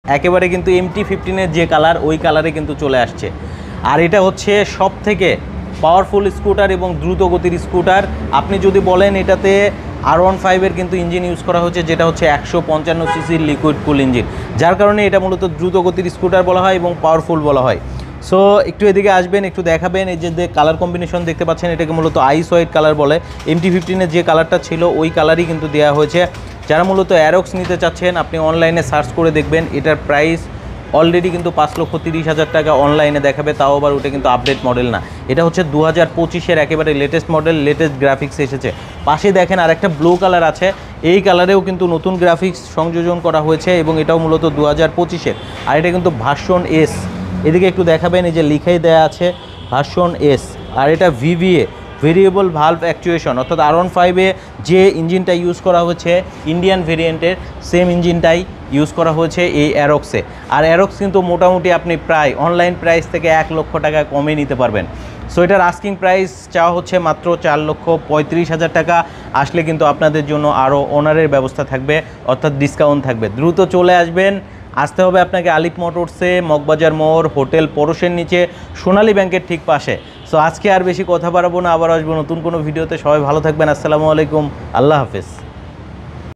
একেবারে কিন্তু MT-15 যে কালার ওই কালারে কিন্তু চলে আসছে। আর এটা হচ্ছে সব থেকে পাওয়ারফুল স্কুটার এবং দ্রুত গতির স্কুটার। আপনি যদি বলেন এটাতে R15 কিন্তু ইঞ্জিন ইউজ করা হচ্ছে, যেটা হচ্ছে 155 সিসির লিকুইড কুল ইঞ্জিন, যার কারণে এটা মূলত দ্রুত গতির স্কুটার বলা হয় এবং পাওয়ারফুল বলা হয়। সো একটু এদিকে আসবেন, একটু দেখাবেন। এই যে কালার কম্বিনেশন দেখতে পাচ্ছেন, এটাকে মূলত আইস হোয়াইট কালার বলে। MT-15 যে কালারটা ছিল ওই কালারই কিন্তু দেওয়া হয়েছে। যারা মূলত অ্যারক্স নিতে চাচ্ছেন, আপনি অনলাইনে সার্চ করে দেখবেন, এটার প্রাইস অলরেডি কিন্তু 5,30,000 টাকা অনলাইনে দেখাবে, তাও আবার ওটা কিন্তু আপডেট মডেল না। এটা হচ্ছে 2025-এর একেবারে লেটেস্ট মডেল, লেটেস্ট গ্রাফিক্স এসেছে। পাশে দেখেন আরেকটা ব্লু কালার আছে, এই কালারেও কিন্তু নতুন গ্রাফিক্স সংযোজন করা হয়েছে এবং এটাও মূলত 2025-এর। আর এটা কিন্তু ভার্সন এস, এদিকে একটু দেখাবেন, এই যে লিখাই দেয়া আছে ভার্সন এস। আর এটা VVA, ভেরিয়েবল ভালভ অ্যাকচুয়েশন, অর্থাৎ R15-এ যে ইঞ্জিনটা ইউজ করা হচ্ছে ইন্ডিয়ান ভেরিয়েন্টের সেম ইঞ্জিনটাই ইউজ করা হয়েছে এই অ্যারক্সে। আর অ্যারক্স কিন্তু মোটামুটি আপনি প্রায় অনলাইন প্রাইস থেকে 1 লক্ষ টাকা কমে নিতে পারবেন। সো এটার আস্কিং প্রাইস চাওয়া হচ্ছে মাত্র 4,35,000 টাকা। আসলে কিন্তু আপনাদের জন্য আরও অনারের ব্যবস্থা থাকবে, অর্থাৎ ডিসকাউন্ট থাকবে। দ্রুত চলে আসবেন। আসতে হবে আপনাকে আলিফ মোটরসে, মগবাজার মোড়, হোটেল পরশের নিচে, সোনালী ব্যাংকের ঠিক পাশে। সো আজকে আর বেশি কথা বাড়াবো না, আবার আসবো নতুন কোনো ভিডিওতে। সবাই ভালো থাকবেন। আসসালামু আলাইকুম, আল্লাহ হাফেজ।